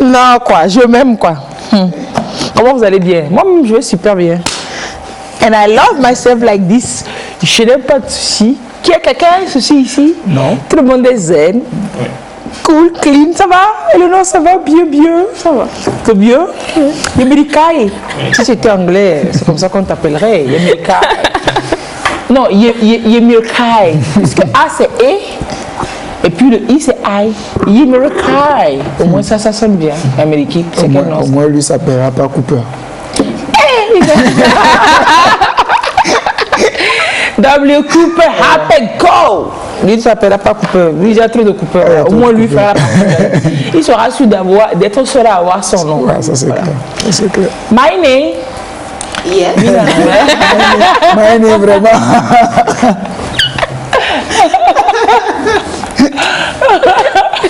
Non, quoi, je m'aime, quoi. Comment vous allez bien? Moi-même, je vais super bien. And I love myself like this. Je n'ai pas de soucis. Qui a quelqu'un de soucis ici? Non. Tout le monde est zen. Ouais. Cool, clean, ça va? Eleanor, ça va? Bien, ça va. C'est bien? Yemerikai. Si c'était anglais, c'est comme ça qu'on t'appellerait. Yemerikai. Non, Yemerikai. Parce que A, c'est E. Et puis le I, c'est I. Yemerikai. Au moins, ça sonne bien. Américain, c'est quel nom? Au moins, lui, ça ne s'appellera pas Cooper. W. Cooper, Happy Go! Lui, il ne s'appellera pas Cooper. Lui, il y a trop de Cooper. Au moins, lui, il fera pas Cooper. Il sera sûr d'être seul à avoir son nom. Ouais, ça, c'est clair. Ça, c'est clair. My name. Yes. My name, vraiment.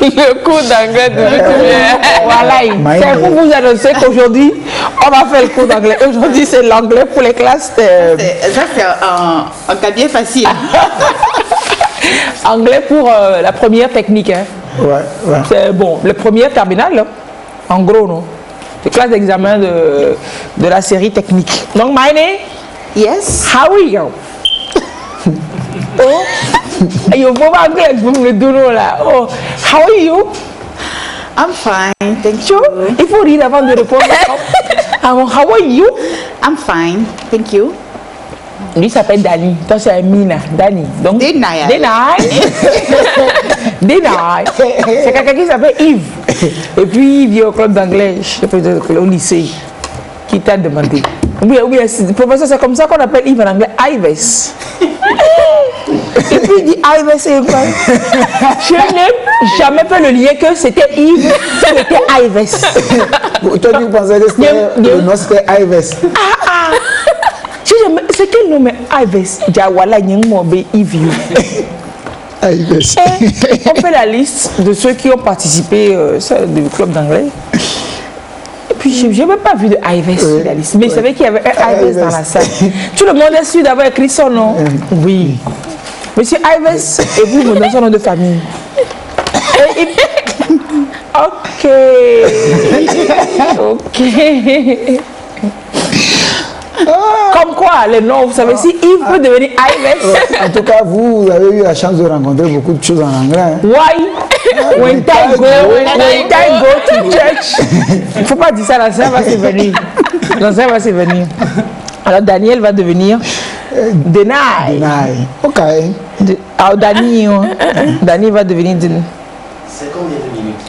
Le cours d'anglais de voilà, c'est pour vous annoncer qu'aujourd'hui, on va faire le cours d'anglais. Aujourd'hui, c'est l'anglais pour les classes. Ça, c'est un cas bien facile. Anglais pour la première technique. Hein. Ouais. C'est bon, le premier terminal, là, en gros, non. C'est classe d'examen de la série technique. Donc, my name? Yes. How are you? Oh, you anglais, vous me donnez là. Oh, how are you? I'm fine, thank you. Il faut dire avant de répondre. How are you? I'm fine, thank you. Lui s'appelle Dani. Toi, c'est Mina. Dani. Donc, Denai. C'est quelqu'un qui s'appelle Yves. Et puis, il vient au club d'anglais, au lycée, qui t'a demandé. Oui, professeur, c'est comme ça qu'on appelle Yves en anglais, Ives. Et puis il dit Ives, c'est quoi? Je n'ai jamais fait le lien que c'était Yves, c'était Ives. Toi, tu pensais que le nom c'était Ives. C'est quel nom? Ives. Jawala Nyengmobe Yves. Ives. On fait la liste de ceux qui ont participé du club d'anglais. Et puis, je n'ai même pas vu de Ives sur la liste. Mais je savais qu'il y avait un Ives dans la salle. Tout le monde est sûr d'avoir écrit son nom. Oui. Monsieur Ives, et vous, vous donnez son nom de famille. Ok. Comme quoi, les noms, vous savez, si Yves peut devenir Ives. En tout cas, vous avez eu la chance de rencontrer beaucoup de choses en anglais. Hein? Why? When time go to church. Il ne faut pas dire ça, l'ancien va se venir. Alors Daniel va devenir Denai. Ok. Alors Dani va devenir Denai. C'est combien de minutes?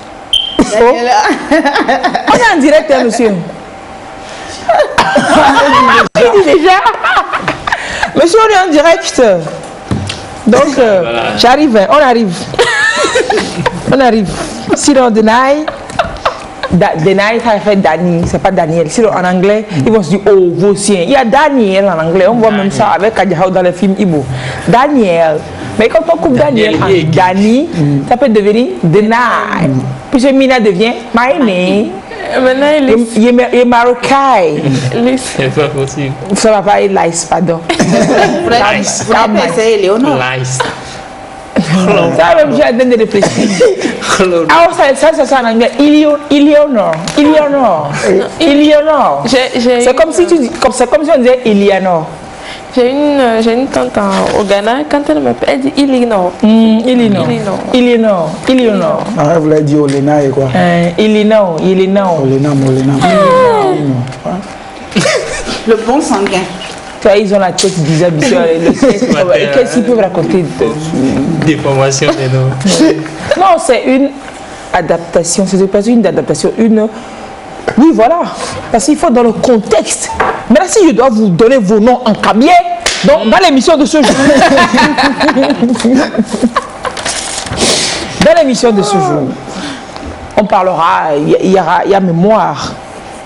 On est en direct, hein, monsieur. Il dit déjà. Monsieur, on est en direct. Donc, j'arrive, on arrive. Sinon, Denai, ça fait Dani, c'est pas Daniel. Sinon, en anglais, ils vont se dire, oh, vos siens. Il y a Daniel en anglais, on voit même ça avec Kadjahao dans les films Ibo. Daniel. Mais quand on coupe Daniel en Dani, ça peut devenir Denai. Puis Mina devient My name. Maintenant, il est Marocain. C'est pas possible. Ça va pas être Lice, pardon. Lice. C'est Léonore. Lice. Ça, même j'ai en train de réfléchir. Alors, ça c'est en anglais. Eleanor. C'est comme si on disait Eleanor. J'ai une tante au Ghana, quand elle m'appelle, elle dit Eleanor. Eleanor. Ah, vous l'avez dit Olena et quoi? Eleanor. Olena. Le bon sanguin. Toi, ils ont la tête bizarre. Qu'est-ce qu'ils peuvent raconter? Déformation des noms. Non, c'est une adaptation. Ce n'est pas une adaptation, Oui, voilà. Parce qu'il faut dans le contexte. Maintenant, si je dois vous donner vos noms en camier, donc dans l'émission de ce jour. On parlera, il y a mémoire.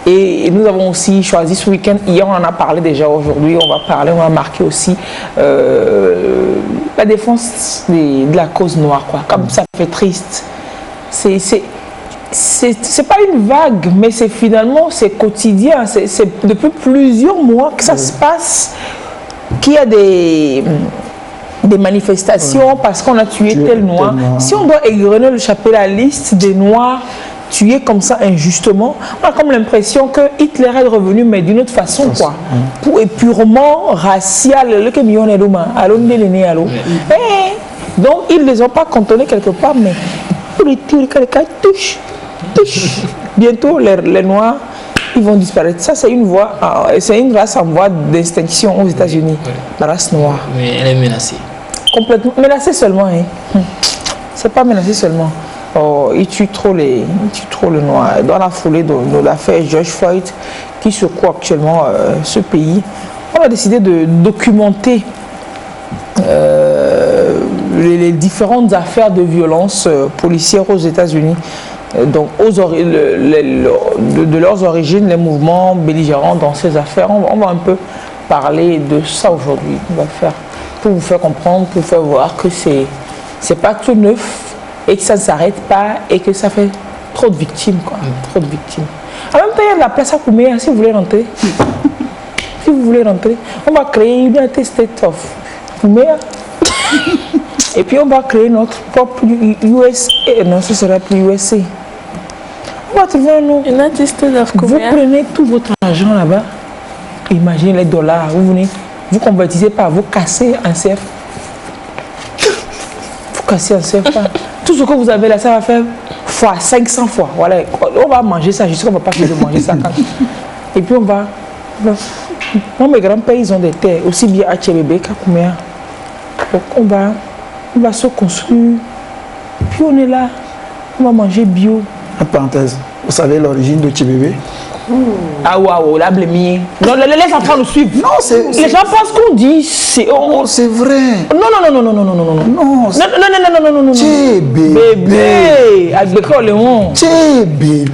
Et nous avons aussi choisi ce week-end, hier on en a parlé déjà, aujourd'hui on va marquer aussi la défense de la cause noire, quoi. Comme ça fait triste. C'est pas une vague, mais finalement c'est quotidien, c'est depuis plusieurs mois que ça se passe, qu'il y a des des manifestations parce qu'on a tué tel noir. Si on doit égrener le chapelet, la liste des noirs tués comme ça injustement, on a comme l'impression que Hitler est revenu, mais d'une autre façon, quoi. Et purement racial. Donc, ils ne les ont pas cantonnés quelque part, mais touche. Bientôt, les noirs, ils vont disparaître. Ça, c'est une voie, c'est une race en voie d'extinction aux États-Unis, la race noire. Mais elle est menacée. Complètement menacée seulement, hein. C'est pas menacé seulement. Oh, ils tuent trop les noirs. Dans la foulée de l'affaire George Floyd, qui secoue actuellement ce pays, on a décidé de documenter les différentes affaires de violence policière aux États-Unis. Donc, de leurs origines, les mouvements belligérants dans ces affaires. On va un peu parler de ça aujourd'hui. On va faire pour vous faire comprendre, pour vous faire voir que c'est pas tout neuf et que ça ne s'arrête pas et que ça fait trop de victimes, quoi. Trop de victimes. En même temps, il y a de la place à Kouméa si vous voulez rentrer. Si vous voulez rentrer, on va créer United States of Kouméa. Et puis on va créer notre propre USA. Non, ce sera plus USA. On va trouver un nom. United States of Vous Korea. prenez tout votre argent là-bas. Imaginez les dollars. Vous venez, vous convertissez pas, vous cassez un CF. Vous cassez un CFA. Tout ce que vous avez là, ça va faire fois 500 fois. Voilà. On va manger ça jusqu'à qu'on ne va pas finir de manger ça. Et puis on va. Moi, mes grands-pères, ils ont des terres, aussi bien à Tchébébé qu'à Kouméa. Donc on va se construire. Puis on est là. On va manger bio. En parenthèse, vous savez l'origine de Tchébébé? Ah waouh, la blémie. Non, les enfants nous suivent. Non, c'est... Les gens pensent qu'on dit c'est. Non, c'est vrai. Non. Non, Tchébébé. Bébé. Avec Léon. Tchébébé.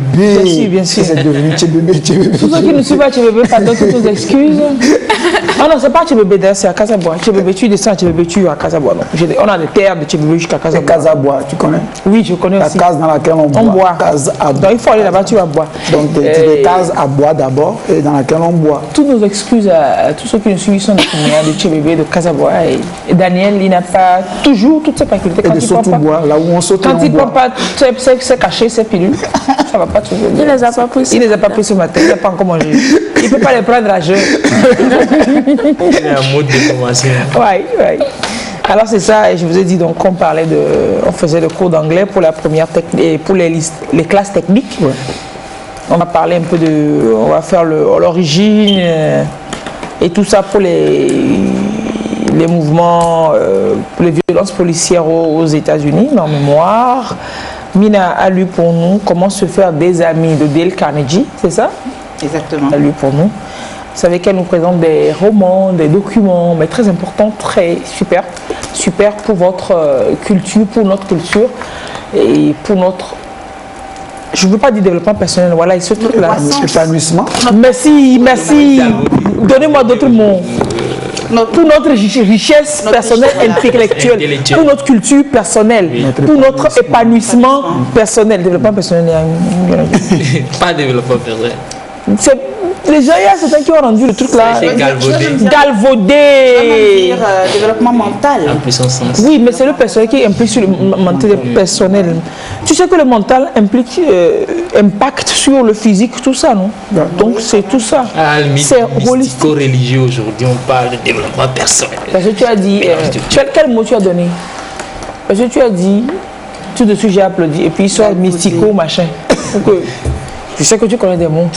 Bien sûr. C'est devenu Tchébébé. Tous ceux qui ne suivent pas Tchébébé, pardon, toutes nos excuses. Ah non, c'est pas Tchébébé, d'ailleurs, c'est à Casabois. Tchébébé, tu descends à Tchébébé, tu es à Casabois. On a des terres de Tchébébé jusqu'à C'est Casabois. Casabois, tu connais? Oui, je connais La aussi. case dans laquelle on boit. Case à Donc il faut aller là-bas, tu vas boire. Donc tu des cases à boire d'abord et dans laquelle on boit. Toutes nos excuses à tous ceux qui nous suivent sont de Kouméa, de Tchébébé, de Casabois. Et Daniel, il n'a pas toujours toutes ses facultés. Et de Sotou-Bois, là où on saute Quand on il ne prend boit. pas ses cachets, ses pilules, ça ne va pas toujours. Il les a pas pris. Il ne les a pas pris ce matin, il n'a pas encore mangé. Il ne peut pas les prendre à jeun. Il y a un mode de formation. Oui. Alors c'est ça, et je vous ai dit donc qu'on parlait de, on faisait le cours d'anglais pour la première technique, pour les classes techniques. Ouais. On va parler un peu de, on va faire l'origine et tout ça pour les mouvements, pour les violences policières aux États-Unis. Mais en mémoire, Mina a lu pour nous Comment se faire des amis de Dale Carnegie, c'est ça? Exactement. Elle a lu pour nous. Vous savez qu'elle nous présente des romans, des documents, mais très importants, très super pour votre culture, pour notre culture et pour notre, je ne veux pas dire développement personnel, voilà, et ce truc-là. Épanouissement. Merci. Donnez-moi d'autres mots. Pour notre richesse personnelle, intellectuelle, pour notre culture personnelle, pour notre épanouissement personnel. Développement personnel, Pas développement personnel. les gens, il y a certains qui ont rendu le truc là C'est galvaudé. galvaudé. Développement mental. En plus son sens. Oui, mais c'est le personnel qui implique sur le mental personnel. Tu sais que le mental implique, impacte sur le physique, tout ça, non? Donc c'est tout ça. À la limite, C'est holistique. mystico-religieux aujourd'hui, on parle de développement personnel. Parce que tu as dit, quel mot tu as donné? Parce que tu as dit, tout de suite j'ai applaudi, et puis il sort mystico, machin. Donc, je sais que tu connais des mots.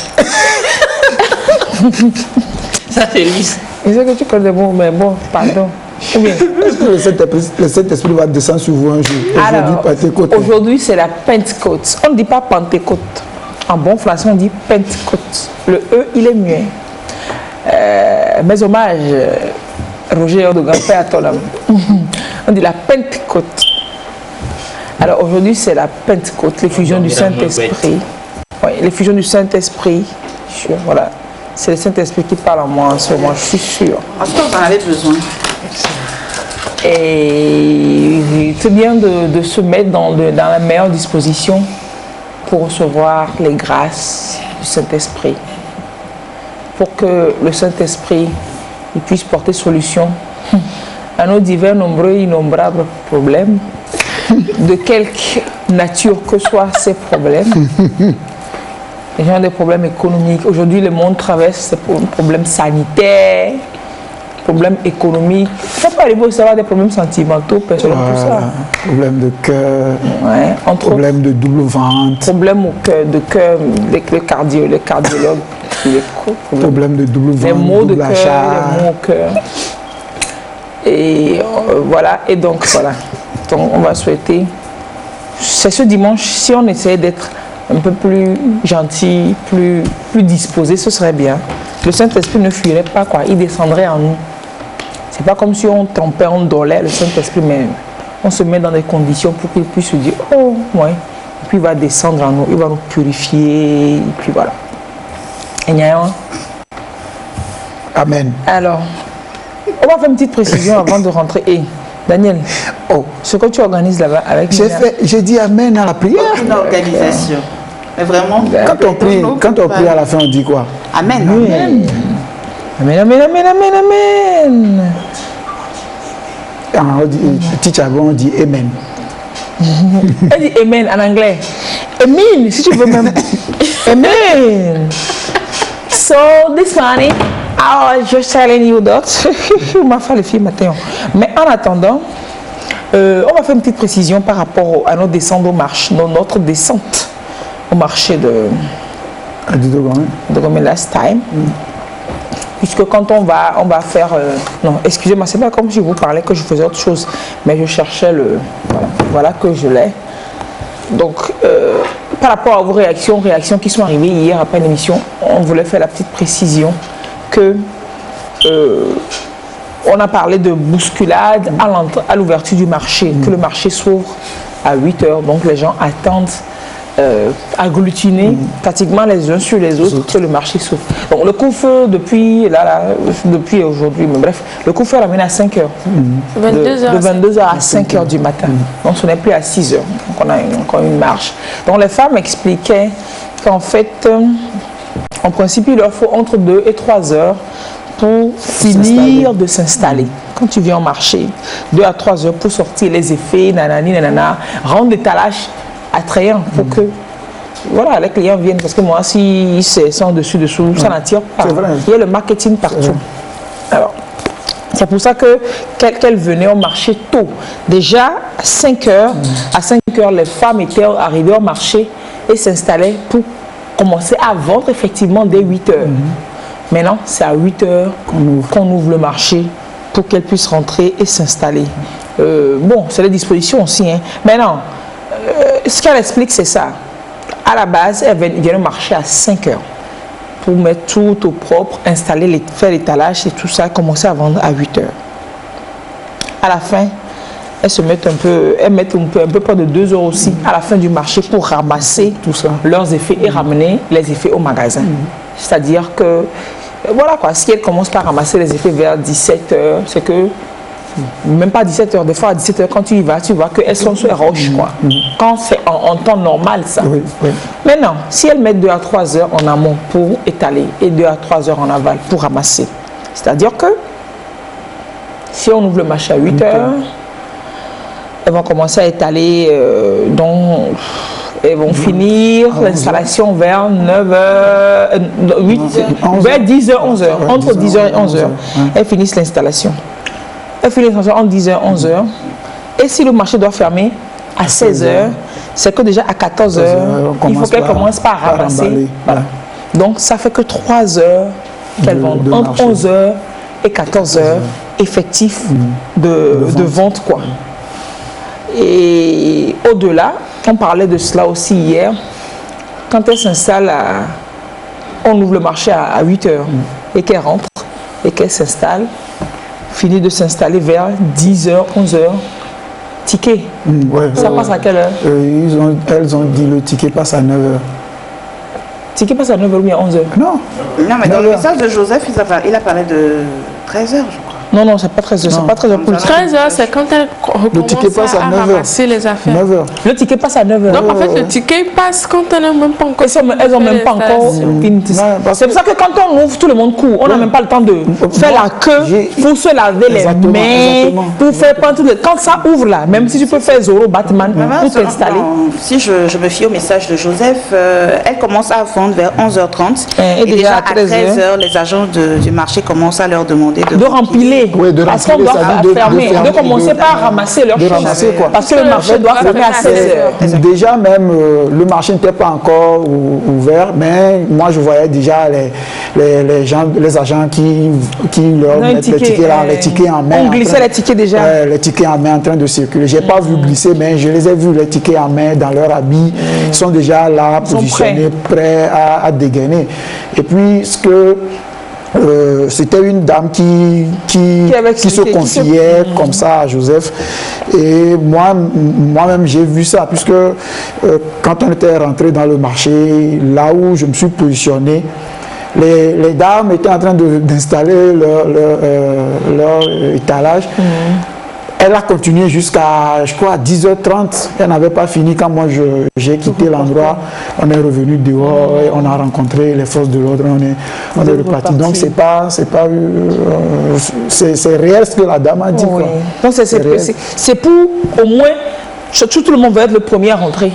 Ça c'est lui. Je sais que tu connais des mots, mais bon, pardon. Ou bien. Est-ce que le Saint-Esprit va descendre sur vous un jour? Aujourd'hui, Alors, Pentecôte. aujourd'hui c'est la Pentecôte. On ne dit pas Pentecôte. En bon français, on dit Pentecôte. Le E, il est muet. Mes hommages, Roger Erdogan, paix à ton âme. On dit la Pentecôte. Alors aujourd'hui, c'est la Pentecôte, l'effusion du Saint-Esprit. Oui, l'effusion du Saint-Esprit. Voilà. C'est le Saint-Esprit qui parle en moi en ce moment, je suis sûr. En tout cas, vous en avez besoin. Et c'est bien de se mettre dans la meilleure disposition pour recevoir les grâces du Saint-Esprit. Pour que le Saint-Esprit il puisse porter solution à nos divers, nombreux, innombrables problèmes, de quelque nature que soient ces problèmes. Les gens ont des problèmes économiques. Aujourd'hui, le monde traverse des problèmes sanitaires, problèmes économiques. Il ne faut pas aller aussi avoir des problèmes sentimentaux, personnels, tout ça. Problème de cœur, Ouais, entre autres. problème de double ventre, Problème au cœur, de cœur, avec le cardiologue, problème de double les ventre, maux de double cœur, achat. les maux au cœur. Et voilà, et donc voilà. Donc on va souhaiter, c'est ce dimanche, si on essayait d'être un peu plus gentil, plus disposé, ce serait bien. Le Saint-Esprit ne fuirait pas, quoi, il descendrait en nous. C'est pas comme si on trempait, on dormait le Saint-Esprit, mais on se met dans des conditions pour qu'il puisse se dire, oh, ouais. Et puis il va descendre en nous, il va nous purifier, et puis voilà. Et n'y a rien. Amen. Alors, on va faire une petite précision avant de rentrer. Et Daniel, Oh, ce que tu organises là-bas avec j'ai dit Amen à la prière. Une organisation. Mais vraiment. Quand on prie à la fin, on dit quoi? Amen. Amen. Amen, amen, amen, amen, amen. Ah, on dit, Tichago, on dit Amen. Elle dit amen en anglais. Amen, si tu veux même. Amen. So, this morning, I was just telling you that. On m'a fait le film matin. Mais en attendant, on va faire une petite précision par rapport à notre descente au marché, notre descente au marché de Gomé last time. Puisque quand on va faire... non, excusez-moi, c'est pas comme si je vous parlais que je faisais autre chose, mais je cherchais le... Voilà que je l'ai. Donc, par rapport à vos réactions qui sont arrivées hier après l'émission, on voulait faire la petite précision que on a parlé de bousculade à l'ouverture du marché, que le marché s'ouvre à 8 heures, donc les gens attendent agglutinés pratiquement les uns sur les autres que le marché s'ouvre. Donc le couvre-feu depuis aujourd'hui, mais bref, le couvre-feu ramène à 5 heures. 22h. De 22h à 5 heures du matin. Donc ce n'est plus à 6 heures. Donc on a encore une marge. Donc les femmes expliquaient qu'en fait, en principe, il leur faut entre 2 et 3 heures pour finir de s'installer. Quand tu viens au marché, 2 à 3 heures pour sortir les effets, nanani, nanana, rendre l'étalage attrayant pour que voilà, les clients viennent. Parce que moi, si c'est sans dessus-dessous, ça n'attire pas. Il y a le marketing partout. Alors, c'est pour ça qu'elle venait au marché tôt. Déjà, à 5 heures, les femmes étaient arrivées au marché et s'installaient pour commencer à vendre effectivement dès 8 heures. Maintenant, c'est à 8 heures qu'on ouvre le marché pour qu'elles puissent rentrer et s'installer. Bon, c'est les dispositions aussi. Hein. Maintenant, ce qu'elle explique, c'est ça. À la base, elle vient au marché à 5 heures pour mettre tout au propre, installer, faire l'étalage et tout ça, commencer à vendre à 8 heures. À la fin, elles mettent un peu près de 2 heures aussi à la fin du marché pour ramasser tout ça, leurs effets et ramener les effets au magasin. C'est-à-dire que, voilà quoi, si elles commencent par ramasser les effets vers 17 heures, c'est que même pas 17 heures, des fois à 17 heures, quand tu y vas, tu vois qu'elles sont sur les roches, quoi. Quand c'est en temps normal, ça. Oui, oui. Maintenant, si elles mettent 2 à 3 heures en amont pour étaler et 2 à 3 heures en aval pour ramasser, c'est-à-dire que si on ouvre le marché à 8 heures, elles vont commencer à étaler, donc elles vont finir l'installation vers 9h, 8h, vers 10h, 11h, entre 10h et 11h. Elles finissent l'installation. Elles finissent entre 10h et 11h. Et si le marché doit fermer à 16h, c'est que déjà à 14h, il faut qu'elles commencent par ramasser. Voilà. Donc ça fait que 3 heures qu'elles vendent. Entre 11h et 14h, effectif de vente, quoi. Et au-delà, on parlait de cela aussi hier, quand elles s'installent, on ouvre le marché à 8 heures et qu'elles rentrent et qu'elles s'installent, finissent de s'installer vers 10h, 11h, ticket. Ça passe à quelle heure? Elles ont dit le ticket passe à 9h. Ticket passe à 9h ou bien 11h? Non. Non, mais dans le message de Joseph, il a parlé de 13h, je crois. Non, c'est pas 13h. C'est pas 13h pour le 13h, c'est quand elle ticket recommence passe à à 9h. ramasser les affaires. 9h. Le ticket passe à 9h. Donc en fait, le ticket passe quand on n'a même pas encore. Elles n'ont même pas encore. C'est pour ça que quand on ouvre, tout le monde court. On n'a même pas le temps de faire la queue pour se laver les mains, pour faire prendre tout. Quand ça ouvre là, même si tu peux faire Zoro, Batman, pour t'installer. Si je me fie au message de Joseph, elle commence à vendre vers 11h30. Et déjà à 13h, les agents du marché commencent à leur demander de remplir. Oui, de parce qu'on remplir, doit ça dit fermer, de commencer par ramasser leurs choses. ramasser, quoi. Parce que le marché doit fermer à 16h. Déjà même, le marché n'était pas encore ouvert, mais moi je voyais déjà les agents qui leur mettent les tickets en main. On glissait les tickets déjà. Les tickets en main en train de circuler. Je n'ai pas vu glisser, mais je les ai vus, les tickets en main dans leur habit. Ils sont déjà là, positionnés, prêts à dégainer. Et puis, c'était une dame qui se confiait comme ça à Joseph. Et moi-même, j'ai vu ça, puisque quand on était rentré dans le marché, là où je me suis positionné, les dames étaient en train d'installer leur étalage. Elle a continué jusqu'à, je crois, 10h30. Elle n'avait pas fini quand moi j'ai quitté l'endroit. On est revenu dehors, et on a rencontré les forces de l'ordre, on est reparti. Donc c'est réel ce que la dame a dit. Oui. Quoi. Donc c'est pour au moins, tout le monde va être le premier à rentrer.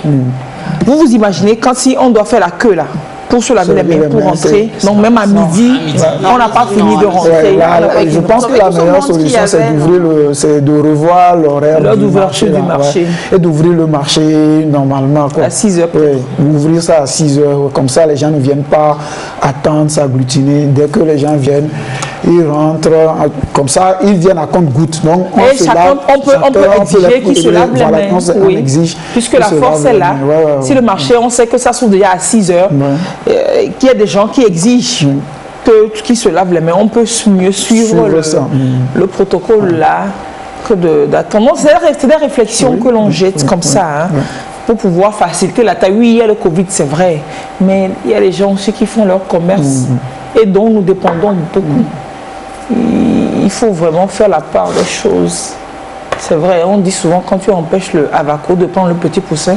Vous vous imaginez quand si on doit faire la queue là pour se laver les mains, pour rentrer, donc même à midi, on n'a pas fini de rentrer. Je pense que la meilleure solution, c'est de revoir l'horaire d'ouverture du marché. Et d'ouvrir le marché normalement. Quoi. À 6h. Oui, ouvrir ça à 6h, comme ça les gens ne viennent pas attendre, s'agglutiner. Dès que les gens viennent, ils rentrent, comme ça, ils viennent à compte-gouttes. Donc on peut exiger qu'ils se lavent les mains. On exige. Puisque la force est là. Si le marché, on sait que ça s'ouvre déjà à 6h. Qu'il y a des gens qui exigent qu'ils se lavent les mains, on peut mieux suivre le protocole là que d'attendre. C'est des réflexions que l'on jette comme ça pour pouvoir faciliter la taille. Oui, il y a le Covid, c'est vrai, mais il y a les gens aussi qui font leur commerce et dont nous dépendons beaucoup. Il faut vraiment faire la part des choses. C'est vrai, on dit souvent quand tu empêches le Avaco de prendre le petit poussin,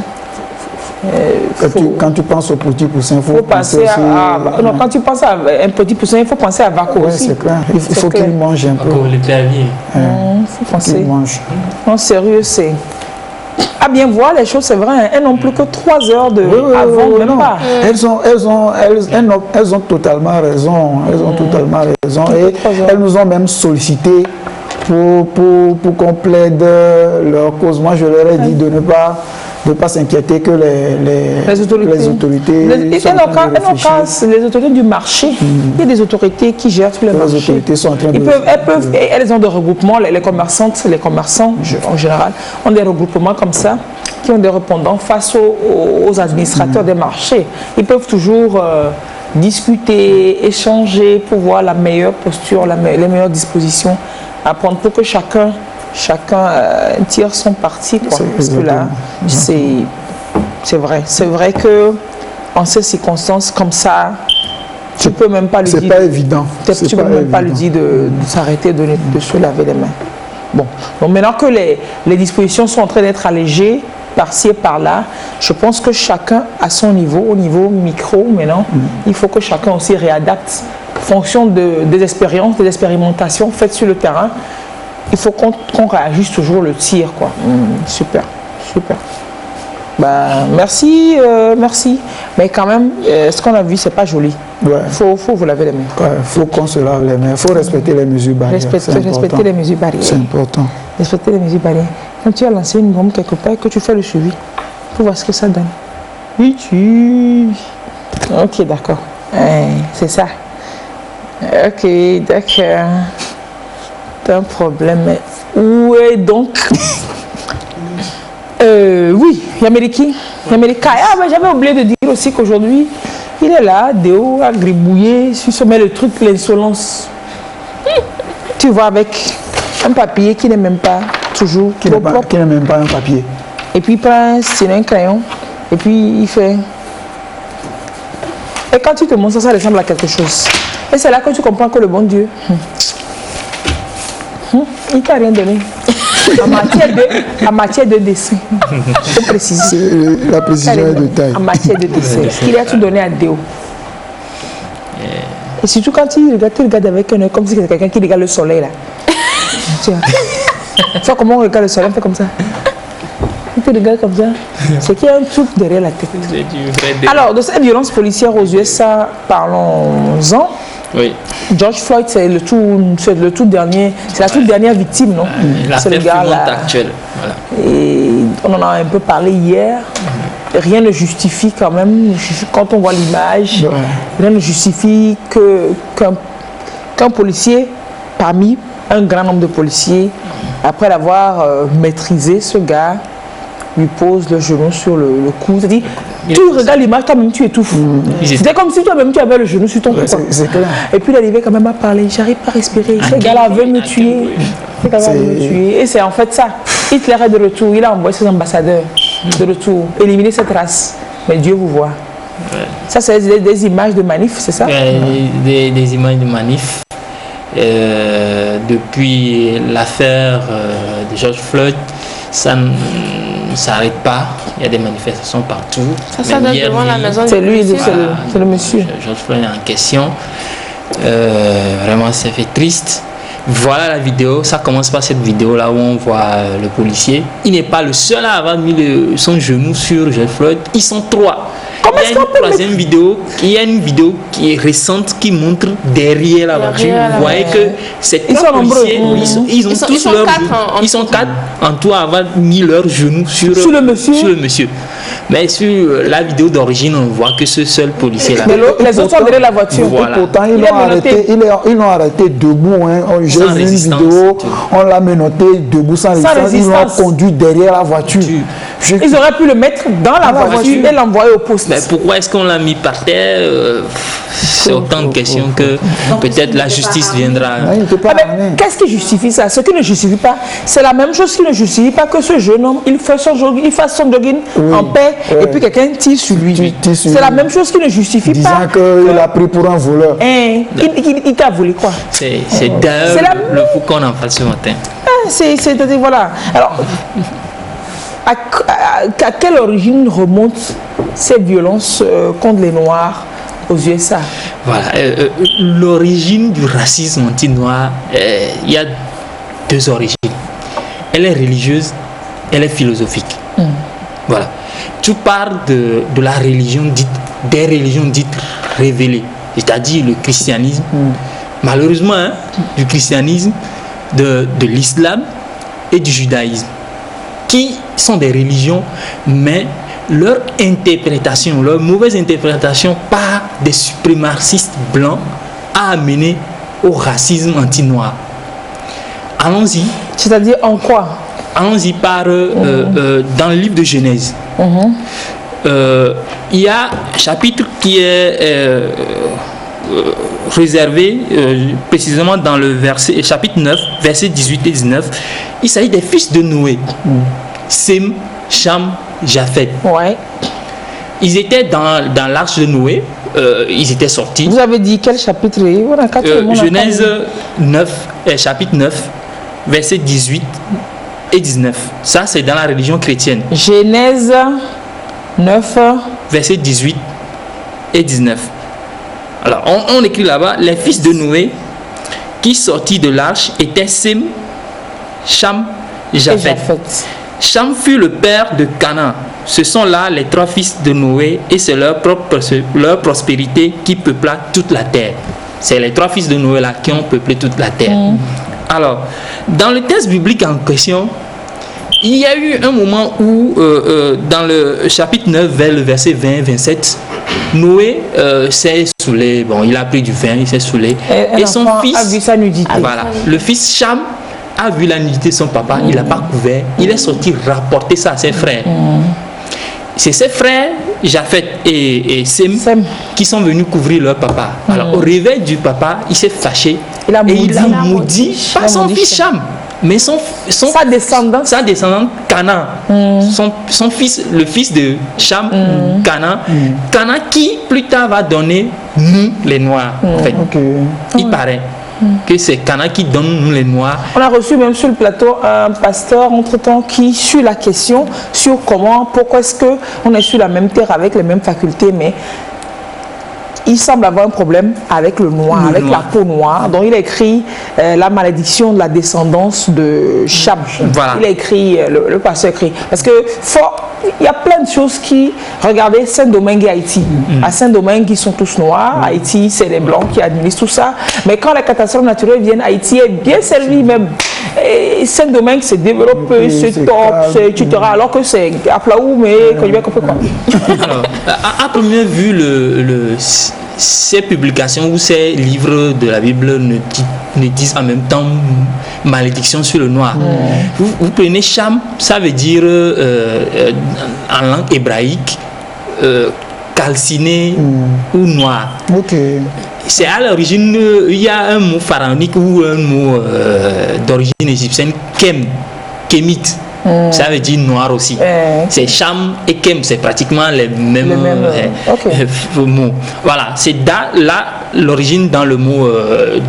quand tu penses au petit poussin, il faut penser aussi non, quand tu penses à un petit poussin, il faut penser à Vaco aussi. C'est clair. Il faut qu'il mange un peu. Il faut penser. Qu'il mange. Non, sérieux, c'est... À bien voir les choses, c'est vrai, elles n'ont plus que 3 heures avant, même pas. Elles ont totalement raison. Elles ont totalement raison. Et elles nous ont même sollicité pour qu'on plaide leur cause. Moi, je leur ai dit de ne pas s'inquiéter que les autorités les autorités du marché, il y a des autorités qui gèrent tous les marchés. Les autorités sont en train elles ont des regroupements, les commerçants en général ont des regroupements comme ça qui ont des répondants face aux administrateurs des marchés. Ils peuvent toujours discuter, échanger pour voir la meilleure posture, les meilleures dispositions à prendre pour que chacun tire son parti, quoi. Parce que là, c'est vrai que en ces circonstances comme ça, tu peux même pas lui dire. C'est pas évident. Tu peux même pas lui dire de s'arrêter de se laver les mains. Bon, donc maintenant que les dispositions sont en train d'être allégées par-ci et par-là, je pense que chacun à son niveau, au niveau micro maintenant, il faut que chacun aussi réadapte en fonction des expériences, des expérimentations faites sur le terrain. Il faut qu'on réagisse toujours le tir, quoi. Super. Bah, merci. Mais quand même, ce qu'on a vu, c'est pas joli. Faut vous laver les mains. Il faut qu'on se lave les mains. Il faut respecter les mesures barrières. Respecter les mesures barrières. C'est important. Respecter les mesures barrières. Quand tu as lancé une bombe quelque part, que tu fais le suivi pour voir ce que ça donne. Ok, d'accord. C'est ça. Ok, d'accord. C'est un problème. Où est donc oui, Yameriki. Ah, ben, j'avais oublié de dire aussi qu'aujourd'hui, il est là, Déo, à gribouiller, sur se met le truc, l'insolence. Tu vois, avec un papier qui n'est même pas toujours qui n'est même pas un papier. Et puis il prend un crayon, et puis il fait... Et quand tu te montres ça ressemble à quelque chose. Et c'est là que tu comprends que le bon Dieu... Il t'a rien donné. En matière de dessin. Je peux préciser. La précision est de taille. En matière de dessin. Il a tout donné à Déo. Et surtout quand tu regardes avec un œil comme si c'était quelqu'un qui regarde le soleil là. Tu vois comment on regarde le soleil, on fait comme ça. Il te regarde comme ça. C'est qu'il y a un truc derrière la tête. Alors, de cette violence policière aux USA, parlons-en. Oui. George Floyd, c'est le tout dernier, c'est la toute dernière victime, non? C'est le gars là. Actuelle. Voilà. Et on en a un peu parlé hier. Rien ne justifie quand même, quand on voit l'image, rien ne justifie qu'un policier, parmi un grand nombre de policiers, après l'avoir maîtrisé, ce gars lui pose le genou sur le cou. C'est-à-dire, tu regardes l'image, toi-même tu étouffes. C'était comme si toi-même tu avais le genou sur ton cou. C'est clair. Et puis il arrivait quand même à parler, j'arrive pas à respirer. Ce gars-là veut me tuer. Ce gars-là veut me tuer. Et c'est en fait ça. Hitler est de retour, il a envoyé ses ambassadeurs de retour, éliminer cette race. Mais Dieu vous voit. Ça, c'est des images de manif, c'est ça? Des images de manif. Depuis l'affaire de George Floyd, ça ne s'arrête pas. Il y a des manifestations partout. Ça doit être devant la maison. C'est lui, c'est le monsieur. George Floyd est en question. Vraiment, ça fait triste. Voilà la vidéo. Ça commence par cette vidéo là où on voit le policier. Il n'est pas le seul à avoir mis son genou sur George Floyd. Ils sont trois. Il y a une troisième vidéo. Il y a une vidéo qui est récente qui montre derrière la voiture. Vous voyez que ces trois policiers, ils sont quatre en tout à avoir mis leurs genoux sur le monsieur. Mais sur la vidéo d'origine, on voit que ce seul policier là. Mais les autres sont derrière la voiture. Voilà. Pourtant, ils l'ont arrêté debout. Hein. J'ai vu une vidéo, on l'a menotté debout sans résistance. Ils l'ont conduit derrière la voiture. Ils auraient pu le mettre dans la voiture et l'envoyer au poste. Mais pourquoi est-ce qu'on l'a mis par terre? C'est autant de questions que peut-être la justice viendra. Qu'est-ce qui justifie ça? Ce qui ne justifie pas, c'est la même chose qui ne justifie pas que ce jeune homme, il fasse son jogging en paix et puis quelqu'un tire sur lui. C'est la même chose qui ne justifie pas. Disant qu'il a pris pour un voleur. Il t'a volé quoi? C'est d'ailleurs le coup qu'on en fasse ce matin. C'est-à-dire, voilà. Alors, à quelle origine remontent ces violences contre les Noirs aux USA? Voilà, l'origine du racisme anti-noir, il y a deux origines. Elle est religieuse, elle est philosophique. Voilà. Tu parles de la religion dite, des religions dites révélées, c'est-à-dire le christianisme. Malheureusement, hein, du christianisme, de l'islam et du judaïsme, qui sont des religions, mais leur interprétation, leur mauvaise interprétation par des suprémacistes blancs a amené au racisme anti-noir. Allons-y. C'est-à-dire en quoi? Allons-y par dans le livre de Genèse. Il y a un chapitre qui est réservé précisément dans le chapitre 9, versets 18 et 19. Il s'agit des fils de Noé. Sem, Cham, Japhet. Ouais. Ils étaient dans l'arche de Noé. Ils étaient sortis. Vous avez dit quel chapitre? Genèse 9, chapitre 9, versets 18 et 19. Ça, c'est dans la religion chrétienne. Genèse 9, versets 18 et 19. Alors, on écrit là-bas, les fils de Noé qui sortis de l'arche étaient Sem, Cham, Japhet. Cham fut le père de Canaan. Ce sont là les trois fils de Noé et c'est leur prospérité qui peupla toute la terre. C'est les trois fils de Noé là qui ont peuplé toute la terre. Alors, dans le texte biblique en question, il y a eu un moment où, dans le chapitre 9, vers le verset 20-27, Noé s'est saoulé. Bon, il a pris du vin, il s'est saoulé. Et son fils a vu sa nudité. Voilà. Le fils Cham a vu la nudité de son papa, il n'a pas couvert. Il est sorti rapporter ça à ses frères. C'est ses frères, Japhet et Sem, qui sont venus couvrir leur papa. Alors, au réveil du papa, il s'est fâché. Il a maudit pas son fils Cham, mais sa descendante Canaan. Son fils, le fils de Cham, Canaan. Canaan qui plus tard va donner nous les Noirs. En fait. Il paraît. que c'est Cana qui donne nous les Noirs. On a reçu même sur le plateau un pasteur entre-temps qui suit la question sur pourquoi est-ce qu'on est sur la même terre avec les mêmes facultés, mais il semble avoir un problème avec le noir, avec la peau noire. Donc il a écrit la malédiction de la descendance de Cham. Voilà. Il a écrit, le pasteur a écrit. Parce que il y a plein de choses qui... Regardez Saint-Domingue et Haïti. À Saint-Domingue, ils sont tous noirs. Haïti, c'est les blancs qui administrent tout ça. Mais quand les catastrophes naturelles viennent, Haïti est bien servi même. Et Saint-Domingue se développe, se top, etc. Alors que c'est à Plaou, mais quand il y a compris quoi. Alors, à première vue, ces publications ou ces livres de la Bible ne disent en même temps malédiction sur le noir. Vous prenez Cham, ça veut dire en langue hébraïque calciné ou noir. C'est à l'origine, il y a un mot pharaonique ou un mot d'origine égyptienne, kémite. Ça veut dire noir aussi. C'est Cham et Kem, c'est pratiquement les mêmes mots. Voilà, c'est là l'origine dans le mot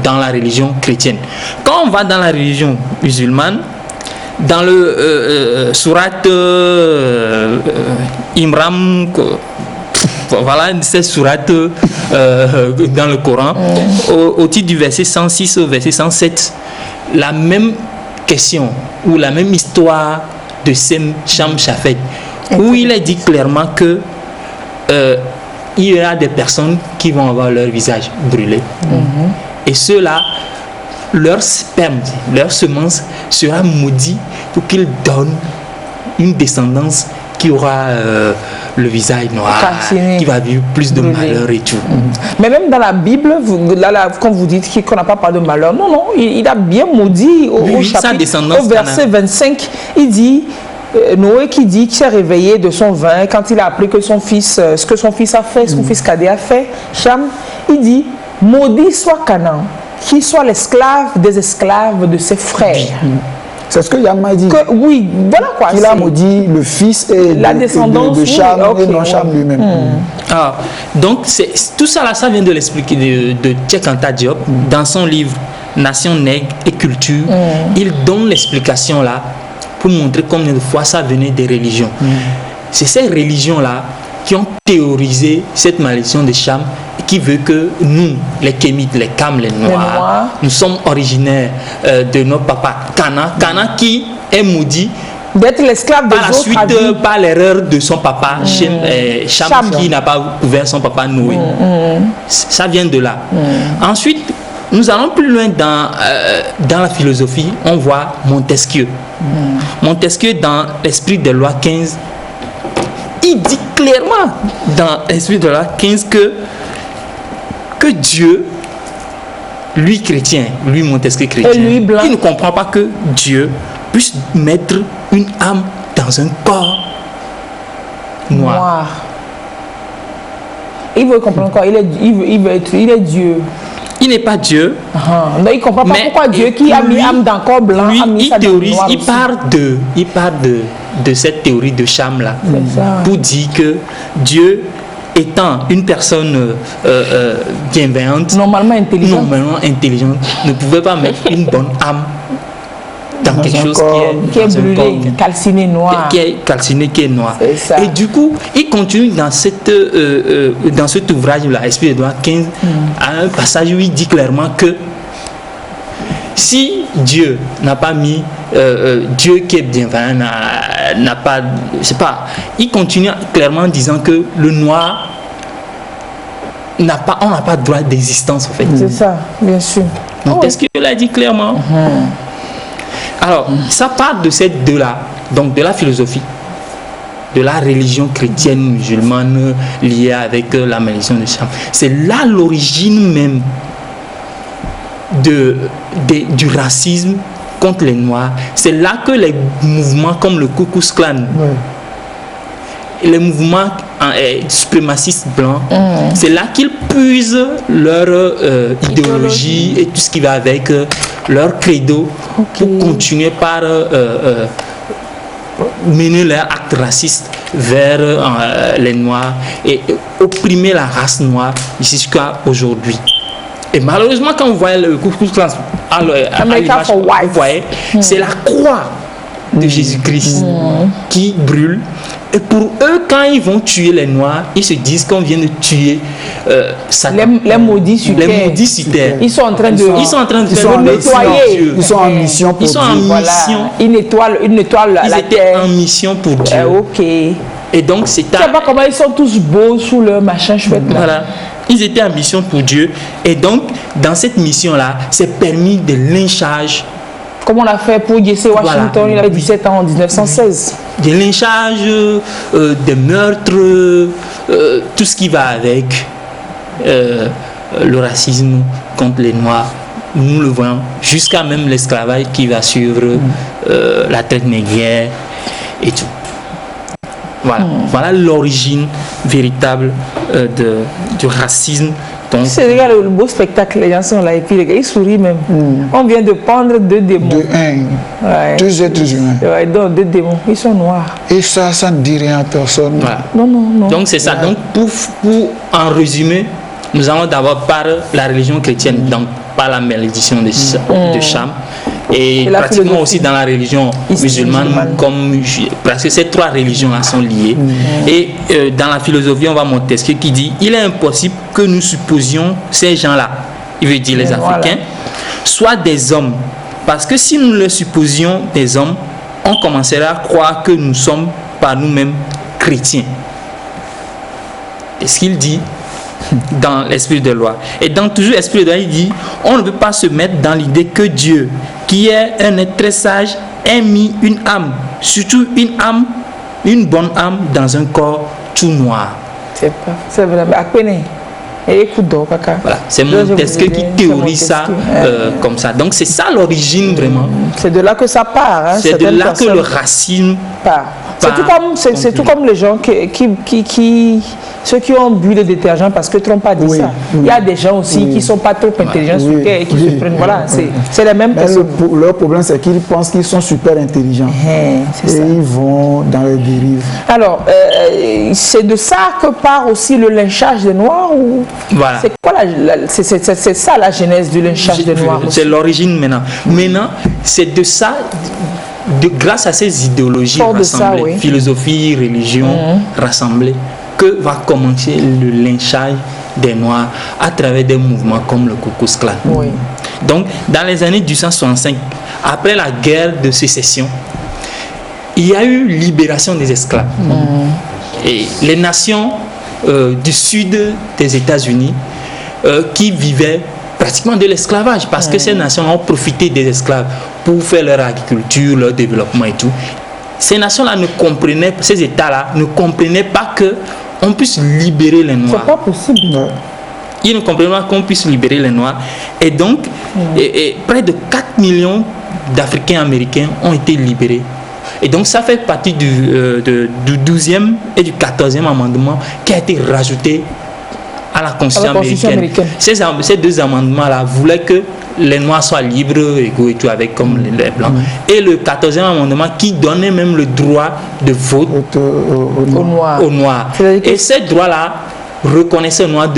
dans la religion chrétienne. Quand on va dans la religion musulmane, dans le surat Imran, voilà, cette sourate dans le Coran, au titre du verset 106 au verset 107, la même question ou la même histoire de Sem, Cham, Chafet, où il est dit clairement que il y a des personnes qui vont avoir leur visage brûlé. Et ceux-là, leur sperme, leur semence sera maudit pour qu'ils donnent une descendance qui aura le visage noir, qui va vivre plus de malheur et tout. Mais même dans la Bible, quand vous dites qu'on n'a pas parlé de malheur, non, il a bien maudit au chapitre, au verset 25, il dit, Noé qui s'est réveillé de son vin quand il a appris que son fils, ce que son fils a fait, son fils cadet a fait, Cham, il dit, maudit soit Canaan, qui soit l'esclave des esclaves de ses frères. C'est ce que Yann m'a dit. Oui, voilà quoi. Il a maudit le fils et la descendance de Cham et non Cham lui-même. Donc, tout ça là, ça vient de l'expliquer de Cheikh Anta Diop dans son livre Nation, Nègre et Culture. Il donne l'explication là pour montrer combien de fois ça venait des religions. C'est ces religions là qui ont théorisé cette malédiction de Cham, qui veut que nous, les Kémites, les Kam, les Noirs, nous sommes originaires de nos papas Cana qui est maudit d'être l'esclave des par la suite par l'erreur de son papa Cham qui n'a pas ouvert son papa Noé. Ça vient de là. Ensuite, nous allons plus loin dans la philosophie. On voit Montesquieu. Montesquieu, dans l'esprit des lois 15, il dit clairement dans l'esprit de la 15 que Dieu, lui chrétien, lui Montesquieu chrétien, il ne comprend pas que Dieu puisse mettre une âme dans un corps noir. Il veut comprendre quoi? Il est Dieu. Il n'est pas Dieu. Mais il ne comprend pas pourquoi Dieu qui a mis âme dans corps blanc lui, a mis ça théorise, dans le noir. il part de cette théorie de Cham là pour dire que Dieu étant une personne bienveillante, normalement intelligente, ne pouvait pas mettre une bonne âme dans quelque chose qui est brûlé, calciné noir. Qui est calciné, qui est noir. Et du coup, il continue dans cet ouvrage-là, Esprit des droits 15, à un passage où il dit clairement que si Dieu n'a pas mis, Dieu qui est bienveillant n'a pas, c'est pas, il continue clairement en disant que le noir on n'a pas droit d'existence en fait. C'est ça, bien sûr. Donc est-ce qu'il l'a dit clairement? Alors, ça part de ces deux-là, donc de la philosophie, de la religion chrétienne musulmane liée avec la malédiction de Cham. C'est là l'origine même du racisme contre les Noirs. C'est là que les mouvements comme le Ku Klux Klan, les mouvements suprémacistes blancs, c'est là qu'ils puisent leur idéologie et tout ce qui va avec leur credo pour continuer par mener leur acte raciste vers les Noirs et opprimer la race noire jusqu'à aujourd'hui. Et malheureusement, quand vous voyez le Ku Klux Klan à l'image, vous voyez, c'est la croix de Jésus-Christ qui brûle. Et pour eux, quand ils vont tuer les Noirs, ils se disent qu'on vient de tuer Satan. Les maudits sur terre. Les maudits sur terre. Ils sont en train de nettoyer. Ils sont en mission pour Ils sont en voilà. mission. Ils nettoient Ils la étaient terre. en mission pour Dieu. Ok. Et donc, c'est Tu sais pas comment ils sont tous beaux sous leur machin chouette là. Voilà. Ils étaient en mission pour Dieu. Et donc, dans cette mission-là, c'est permis de lynchage. Comme on a fait pour Jesse Washington, Voilà. il avait 17 ans en 1916. Des lynchages, des meurtres, tout ce qui va avec le racisme contre les Noirs. Nous le voyons, jusqu'à même l'esclavage qui va suivre, la traite négrière et tout. Voilà, voilà l'origine véritable du racisme. Donc, C'est regarde le beau spectacle, les gens sont là et puis les gars, ils sourient même. On vient de prendre 2 démons. Ouais. 2 êtres humains. Ouais, donc 2 démons, ils sont noirs. Et ça ne dit rien à personne. voilà. Non. Donc c'est ça. Donc pour en résumer, nous allons d'abord par la religion chrétienne, donc par la malédiction de Cham, et la pratiquement philosophie. aussi dans la religion musulmane, comme parce que ces 3 religions-là sont liées. Et dans la philosophie, on va Montesquieu qui dit il est impossible que nous supposions ces gens-là, il veut dire les Africains, soient des hommes. Parce que si nous les supposions des hommes, on commencerait à croire que nous sommes par nous-mêmes chrétiens. Et ce qu'il dit dans l'esprit de loi. Et dans toujours l'esprit de loi, il dit on ne peut pas se mettre dans l'idée que Dieu, qui est un être très sage, ait mis une âme, surtout une bonne âme, dans un corps tout noir. C'est vraiment. Et écoute donc, caca. Voilà, c'est Montesquieu qui théorise ça comme ça. Donc c'est ça l'origine vraiment. C'est de là que ça part. Hein, c'est de là que le racisme part. C'est tout comme les gens ceux qui ont bu le détergent parce que Trump a dit ça. Il y a des gens aussi qui ne sont pas trop intelligents sur terre et qui se prennent. Voilà, c'est les mêmes personnes. Leur problème, c'est qu'ils pensent qu'ils sont super intelligents. Et ils vont dans les dérives. Alors, c'est de ça que part aussi le lynchage des Noirs ou voilà. C'est quoi c'est ça la genèse du lynchage des Noirs? C'est l'origine maintenant. Maintenant, c'est de ça. Grâce à ces idéologies rassemblées, philosophie, religion rassemblées, que va commencer le lynchage des Noirs à travers des mouvements comme le Ku Klux Klan. Donc, dans les années 1865, après la guerre de sécession, il y a eu libération des esclaves. Et les nations du sud des États-Unis qui vivaient pratiquement de l'esclavage, parce que ces nations ont profité des esclaves pour faire leur agriculture, leur développement et tout. Ces nations-là ne comprenaient, ces États-là ne comprenaient pas qu'on puisse libérer les Noirs. C'est pas possible. Ils ne comprenaient pas qu'on puisse libérer les Noirs. Et donc, près de 4 millions d'Africains américains ont été libérés. Et donc, ça fait partie du 12e et du 14e amendement qui a été rajouté à la Constitution américaine. Ces 2 amendements-là voulaient que les Noirs soient libres, égaux et tout, avec comme les Blancs. Et le 14e amendement qui donnait même le droit de vote aux Noirs. Et ces droits-là reconnaissaient aux Noirs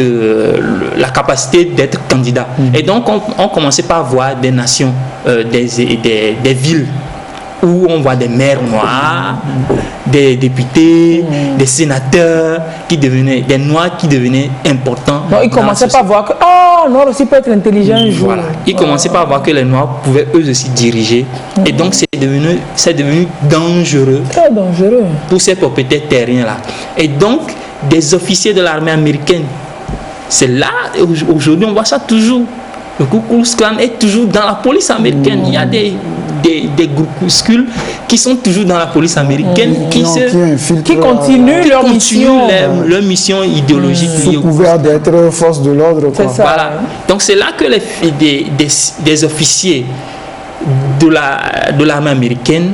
la capacité d'être candidats. Et donc, on commençait par voir des nations, des villes, où on voit des maires noirs, des députés, des sénateurs des noirs qui devenaient importants. Non, ils commençaient pas à voir que noir aussi peut être intelligent un jour. Voilà. Ils commençaient pas à voir que les noirs pouvaient eux aussi diriger. Et donc c'est devenu dangereux. Très dangereux. Pour ces propriétaires terriens-là. Et donc, des officiers de l'armée américaine, c'est là, aujourd'hui on voit ça toujours. Le Ku Klux Klan est toujours dans la police américaine. Il y a des groupuscules qui sont toujours dans la police américaine qui continuent leur mission idéologique. Sous couvert d'être force de l'ordre. Voilà. Donc c'est là que des officiers de l'armée américaine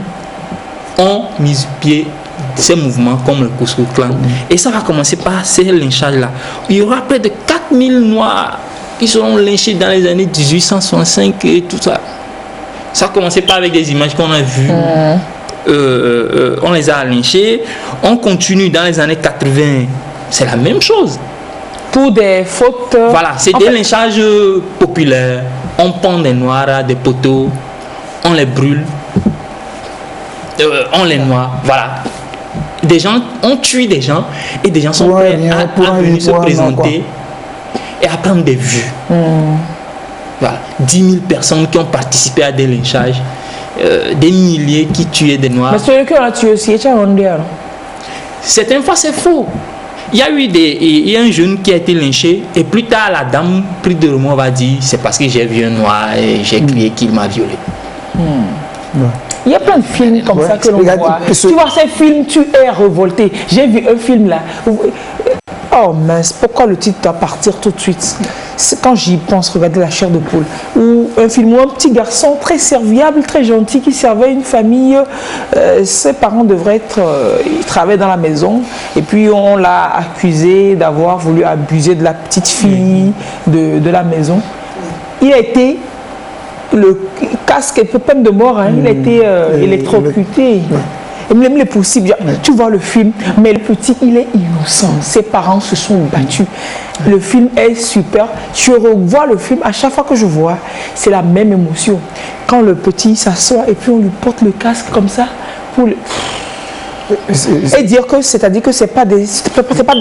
ont mis pied ces mouvements comme le Ku Klux Klan. Et ça va commencer par ces lynchages-là. Il y aura près de 4000 Noirs qui seront lynchés dans les années 1865 et tout ça. Ça a commencé pas avec des images qu'on a vues. On les a lynchés. On continue dans les années 80. C'est la même chose. Pour des fautes. Voilà, c'est en des fait, lynchages populaires. On pend des noirs à des poteaux, on les brûle, on les noie. Voilà. Des gens, on tue des gens et des gens sont Pour un prêts rien, à pour un venir rien, se pour un non, présenter et à prendre des vues. Voilà. 10 000 personnes qui ont participé à des lynchages, des milliers qui tuaient des noirs. mais celui qui a tué aussi, c'est un Rwandais. Certaines fois, c'est faux. Il y a eu il y a un jeune qui a été lynché et plus tard, la dame, plus de remords, va dire c'est parce que j'ai vu un noir et j'ai crié qu'il m'a violé. Il y a plein de films comme ça que l'on Regarde, voit. ce- Tu vois ces films, tu es révolté. J'ai vu un film là. Oh mince, pourquoi le titre doit partir tout de suite? C'est quand j'y pense, regarder La chair de poule. Ou un film où un petit garçon très serviable, très gentil, qui servait une famille. Ses parents devraient être... ils travaillaient dans la maison. Et puis on l'a accusé d'avoir voulu abuser de la petite fille de la maison. Il a été... Le casque est peine de mort, hein. Il a été électrocuté. Et même les possibles, tu vois le film, mais le petit, il est innocent. Ses parents se sont battus. Le film est super. Je revois le film, à chaque fois que je vois, c'est la même émotion. Quand le petit s'assoit et puis on lui porte le casque comme ça, pour le... Et dire que, c'est-à-dire que c'est pas de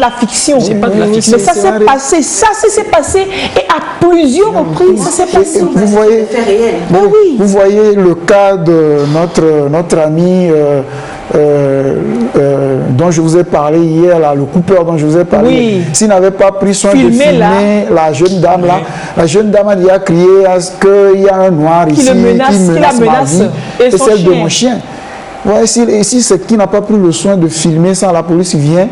la fiction. C'est pas de la fiction. Mais ça s'est passé, ça s'est passé, et à plusieurs reprises, ça s'est passé. Vous voyez, Fait réel. Ben oui. vous voyez le cas de notre ami dont je vous ai parlé hier, là, le coupeur dont je vous ai parlé. Oui. S'il n'avait pas pris soin de Filmer, filmer là. la jeune dame là, la jeune dame a crié à ce qu'il y a un noir Qui ici le menace, qui qui la ma menace, vie et et son celle de chien. mon chien. Ouais, si c'est qui n'a pas pris le soin de filmer ça, la police vient,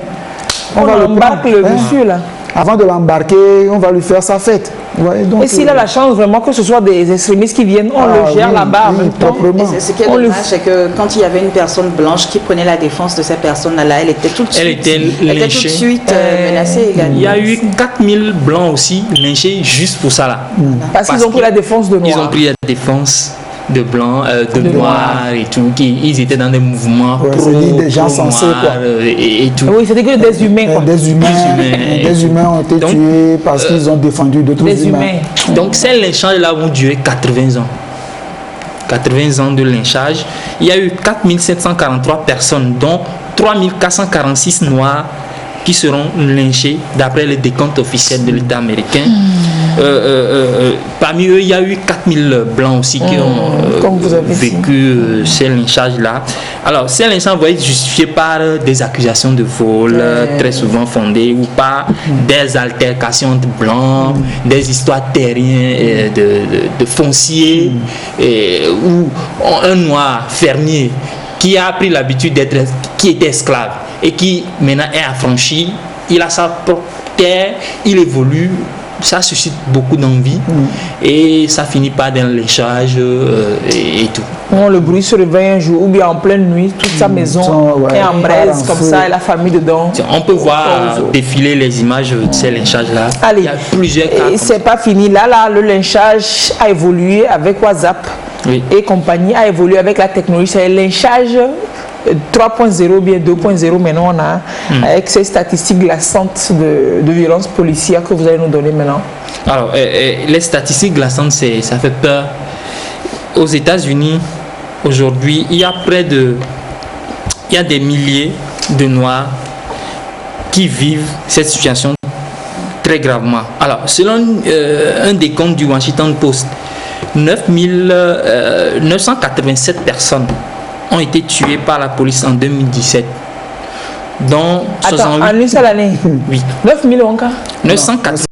On va le embarque prendre, le hein. monsieur là. Avant de l'embarquer, on va lui faire sa fête. Ouais, donc, Et s'il a la chance vraiment que ce soit des extrémistes qui viennent, on le gère oui, là-bas en oui, même temps. proprement. Et ce qui est On le- dommage, c'est que quand il y avait une personne blanche qui prenait la défense de cette personne-là, elle était tout de suite, Elle était tout de lynchée. suite menacée également. Il y a eu 4000 blancs aussi lynchés juste pour ça là. Parce qu'ils ont pris la défense de Ils Noirs. ont pris la défense de blancs, de noirs et tout. Ils étaient dans des mouvements Ouais, c'est dit des gens pro-noirs, sensés, quoi. et tout. Oui, c'était que des humains quoi. Des humains ont été Donc, tués parce qu'ils ont défendu d'autres Des humains. humains. Donc ces lynchages-là vont durer 80 ans. 80 ans de lynchage. Il y a eu 4743 personnes, dont 3446 noirs qui seront lynchés d'après le décompte officiel de l'État américain. Parmi eux, il y a eu 4000 blancs aussi qui ont comme vous avez vécu ces lynchages-là. Alors, ces lynchages vont être justifiés par des accusations de vol, très souvent fondées, ou par des altercations de blancs, des histoires terriennes de fonciers, ou un noir fermier qui a pris l'habitude qui était esclave et qui maintenant est affranchi, il a sa propre terre, il évolue, ça suscite beaucoup d'envie et ça finit par dans lynchage et tout. Bon, le bruit se réveille un jour ou bien en pleine nuit, toute sa maison ouais, est en braise part en comme feu. ça et la famille dedans. On peut voir défiler les images de ces lynchages-là. Allez, Il y a plusieurs cas. et comme c'est pas fini. Là, le lynchage a évolué avec WhatsApp Oui. et compagnie, a évolué avec la technologie. C'est le lynchage 3.0 bien 2.0 maintenant on a avec ces statistiques glaçantes de violence policière que vous allez nous donner maintenant. Alors, les statistiques glaçantes, ça fait peur. Aux États-Unis, aujourd'hui, il y a des milliers de Noirs qui vivent cette situation très gravement. Alors, selon un décompte du Washington Post, 987 personnes ont été tuées par la police en 2017, dont Attends, 68... en une seule année, Oui, 9 000 encore. 980